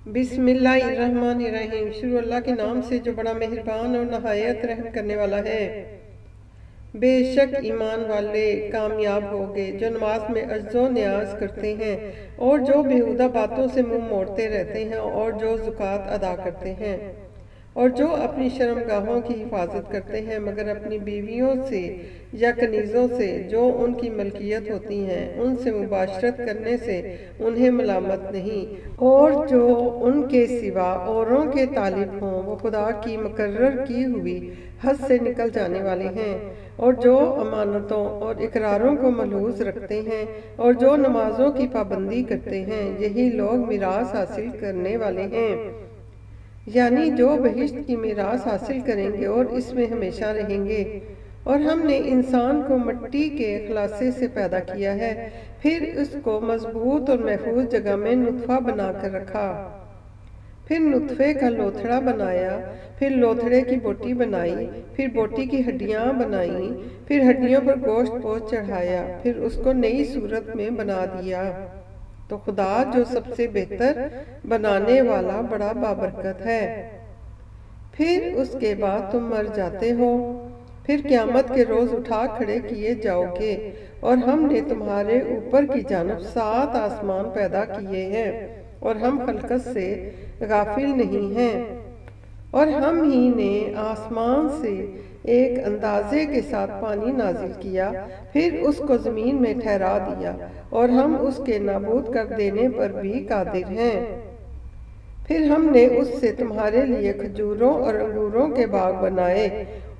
बिस्मिल्लाहिर्रहमानिर्रहीम। शुरू अल्लाह के नाम से जो बड़ा मेहरबान और नहायत रहम करने वाला है। बेशक ईमान वाले कामयाब होंगे जो नमाज में अज्जो न्याज करते हैं और जो बेहुदा बातों से मुंह मोड़ते रहते हैं और जो ज़कात अदा करते हैं और जो अपनी शर्मगाहों की हिफाजत करते हैं मगर अपनी बीवियों से या कनीज़ों से जो उनकी मलकियत होती हैं उनसे मुबाशरत करने से उन्हें मलामत नहीं, और जो उनके सिवा औरों के तालिब हों वो खुदा की मुकर्रर की हुई हद से निकल जाने वाले हैं, और जो अमानतों और इकरारों को मलहूज रखते हैं और जो नमाजों की पाबंदी करते हैं, यही लोग मिरास हासिल करने वाले हैं, यानी जो बहिश्त की मीरास हासिल करेंगे और इसमें हमेशा रहेंगे। और हमने इंसान को मिट्टी के खलासे से पैदा किया है, फिर उसको मजबूत और महफूज जगह में नुत्फा बनाकर रखा, फिर नुत्फे का लोथड़ा बनाया, फिर लोथड़े की बोटी बनाई, फिर बोटी की हड्डियां बनाई, फिर हड्डियों पर गोश्त पोंछ चढ़ाया, फिर उसको नई सूरत में बना दिया। तो खुदा जो सबसे बेहतर बनाने वाला बड़ा बाबरकत है। फिर उसके बाद तुम मर जाते हो, फिर क़यामत के रोज़ उठा खड़े किए जाओगे, और हमने तुम्हारे ऊपर की जानब 7 आसमान पैदा किए हैं और हम खलकत से गाफिल नहीं हैं, और हम ही ने आसमान से एक अंदाजे के साथ पानी नाजिल किया, फिर उसको ज़मीन में ठहरा दिया, और हम उसके नाबूद कर देने पर भी कादिर हैं। फिर हमने उससे तुम्हारे लिए खजूरों और अंगूरों के बाग बनाए,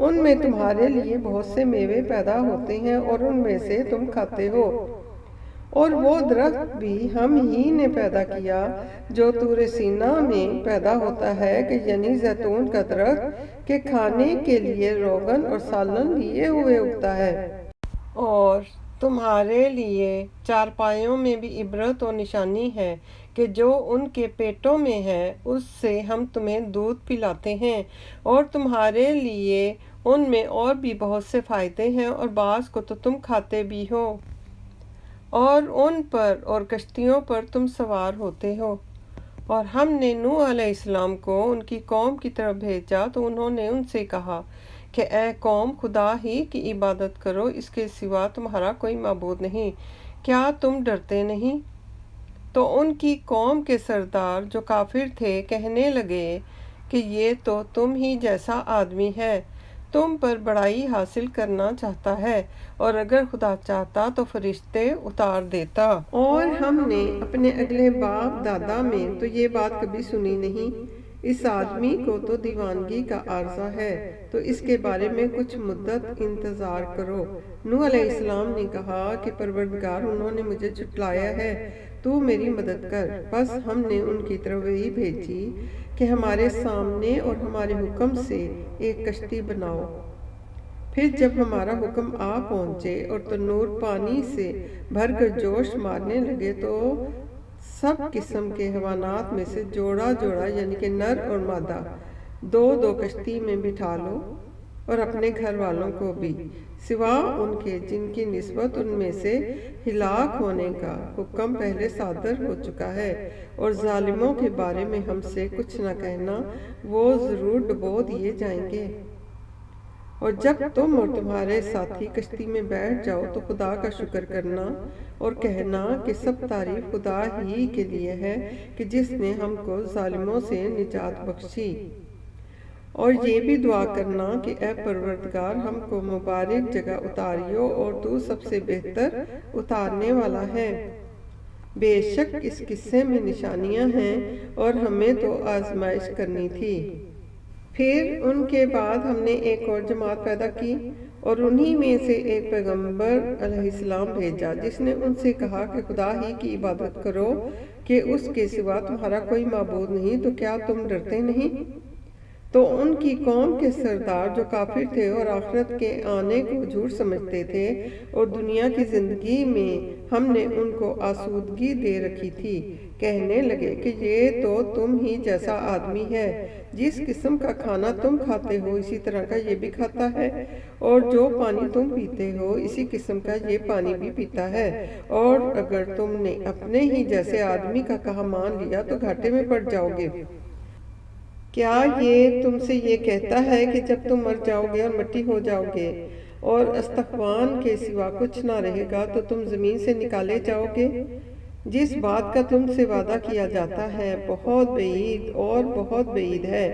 उनमें तुम्हारे लिए बहुत से मेवे पैदा होते हैं और उनमें से तुम खाते हो। और वो दरख्त भी हम ही ने पैदा किया जो तूरे सीना में पैदा होता है, कि यानी जैतून का दरख्त के खाने के लिए रोगन और सालन लिए हुए उगता है। और तुम्हारे लिए चारपायों में भी इबरत और निशानी है कि जो उनके पेटों में है उससे हम तुम्हें दूध पिलाते हैं, और तुम्हारे लिए उनमें और भी बहुत से फ़ायदे हैं, और बाज़ को तो तुम खाते भी हो, और उन पर और कश्तियों पर तुम सवार होते हो। और हमने नूह अलैहिस्सलाम को उनकी कौम की तरफ भेजा तो उन्होंने उनसे कहा कि ए कौम, खुदा ही की इबादत करो, इसके सिवा तुम्हारा कोई माबूद नहीं, क्या तुम डरते नहीं? तो उनकी कौम के सरदार जो काफिर थे कहने लगे कि ये तो तुम ही जैसा आदमी है, तुम पर बड़ाई हासिल करना चाहता है, और अगर खुदा चाहता तो फरिश्ते उतार देता। और हमने अपने अगले बाप दादा में तो ये बात कभी सुनी नहीं। इस आदमी को तो दीवानगी का आर्जा है, तो इसके बारे में कुछ मुद्दत इंतज़ार करो। नूह अलैहिस्सलाम ने कहा कि परवरदिगार, उन्होंने मुझे झुटलाया है, तू मेरी मदद कर। बस हमने उनकी तरफ यही भेजी कि हमारे सामने और हमारे हुक्म से एक कश्ती बनाओ। फिर जब हमारा हुक्म आ पहुँचे और तनूर पानी से भरकर जोश मारने लगे, तो सब किस्म के हैवानात में से जोड़ा जोड़ा यानी कि नर और मादा 2-2 कश्ती में बिठा लो, और अपने घर वालों को भी, सिवा उनके जिनकी निस्बत उनमें से हिलाक होने का हुक्म पहले सादर हो चुका है। और जालिमों के बारे में हमसे कुछ न कहना, वो ज़रूर डुबो दिए जाएंगे। और जब तुम और तुम्हारे साथी कश्ती में बैठ जाओ तो खुदा का शुक्र करना और कहना कि सब तारीफ खुदा ही के लिए है कि जिसने हमको जालिमों से निजात बख्शी। और ये भी दुआ करना कि ए परवरदिगार, हमको मुबारक जगह उतारियो, और तू सबसे बेहतर उतारने वाला है। बेशक इस किस्से में निशानियां हैं और हमें तो आजमाइश करनी थी। फिर उनके बाद हमने एक और जमात पैदा की, और उन्हीं में से एक पैगंबर अलैहिस्सलाम भेजा, जिसने उनसे कहा कि खुदा ही की इबादत करो, कि उसके सिवा तुम्हारा कोई माबूद नहीं, तो क्या तुम डरते नहीं? तो उनकी कौम के सरदार जो काफिर थे और आखिरत के आने को झूठ समझते थे, और दुनिया की जिंदगी में हमने उनको आसूदगी दे रखी थी کہنے لگے کہ یہ تو تم ہی جیسا آدمی ہے، جس قسم کا کھانا تم کھاتے ہو اسی طرح کا یہ بھی کھاتا ہے، اور جو پانی تم پیتے ہو اسی قسم کا یہ پانی بھی پیتا ہے، اور اگر تم نے اپنے ہی جیسے آدمی کا کہا مان لیا تو گھاٹے میں پڑ جاؤ گے۔ کیا یہ تم سے یہ کہتا ہے کہ جب تم مر جاؤ گے اور مٹی ہو جاؤ گے اور استغفار کے سوا کچھ نہ رہے گا تو تم زمین سے نکالے جاؤ گے؟ جس بات کا تم سے وعدہ کیا جاتا ہے بہت بعید اور بہت بعید ہے۔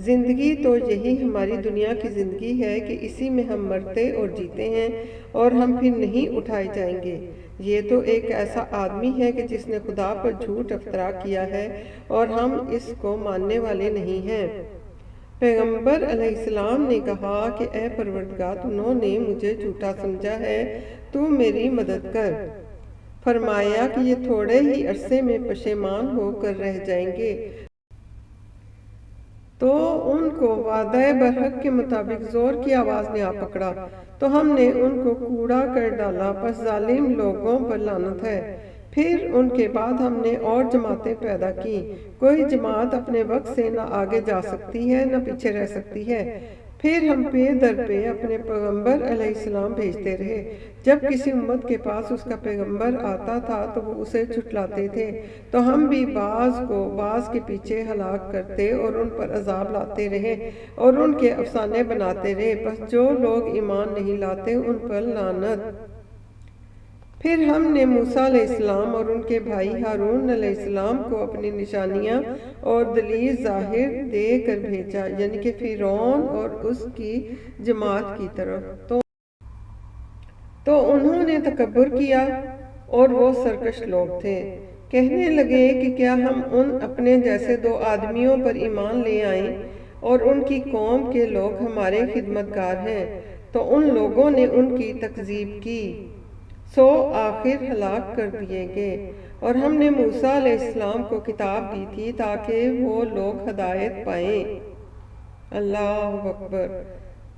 زندگی تو یہی ہماری دنیا کی زندگی ہے کہ اسی میں ہم مرتے اور جیتے ہیں اور ہم پھر نہیں اٹھائے جائیں گے۔ یہ تو ایک ایسا آدمی ہے کہ جس نے خدا پر جھوٹ افطرا کیا ہے اور ہم اس کو ماننے والے نہیں ہیں۔ پیغمبر علیہ السلام نے کہا کہ اے پروردگار، انہوں نے مجھے جھوٹا سمجھا ہے، تو میری مدد کر۔ فرمایا کہ یہ تھوڑے ہی عرصے میں پشیمان ہو کر رہ جائیں گے۔ تو ان کو وعدہ برحق کے مطابق زور کی آواز نے آ پکڑا، تو ہم نے ان کو کوڑا کر ڈالا، پس ظالم لوگوں پر لعنت ہے۔ پھر ان کے بعد ہم نے اور جماعتیں پیدا کی، کوئی جماعت اپنے وقت سے نہ آگے جا سکتی ہے نہ پیچھے رہ سکتی ہے۔ پھر ہم پے در پے اپنے پیغمبر علیہ السلام بھیجتے رہے۔ جب کسی امت کے پاس اس کا پیغمبر آتا تھا تو وہ اسے جھٹلاتے تھے، تو ہم بھی بعض کو بعض کے پیچھے ہلاک کرتے اور ان پر عذاب لاتے رہے اور ان کے افسانے بناتے رہے، بس جو لوگ ایمان نہیں لاتے ان پر لعنت۔ پھر ہم نے موسیٰ علیہ السلام اور ان کے بھائی ہارون علیہ السلام کو اپنی نشانیاں اور دلیل ظاہر دے کر بھیجا، یعنی کہ فرعون اور اس کی جماعت کی طرف۔ تو انہوں نے تکبر کیا اور وہ سرکش لوگ تھے۔ کہنے لگے کہ کیا ہم ان اپنے جیسے دو آدمیوں پر ایمان لے آئیں اور ان کی قوم کے لوگ ہمارے خدمتگار ہیں؟ تو ان لوگوں نے ان کی تکذیب کی، سو آخر ہلاک کر دیے گئے۔ اور ہم نے موسیٰ علیہ السلام کو کتاب دی تھی تاکہ وہ لوگ ہدایت پائیں۔ اللہ اکبر۔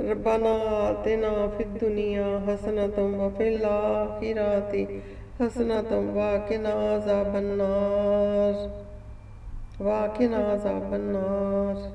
ربنا آتنا فی الدنیا حسنۃ وفی الآخرۃ حسنۃ وقنا عذاب النار۔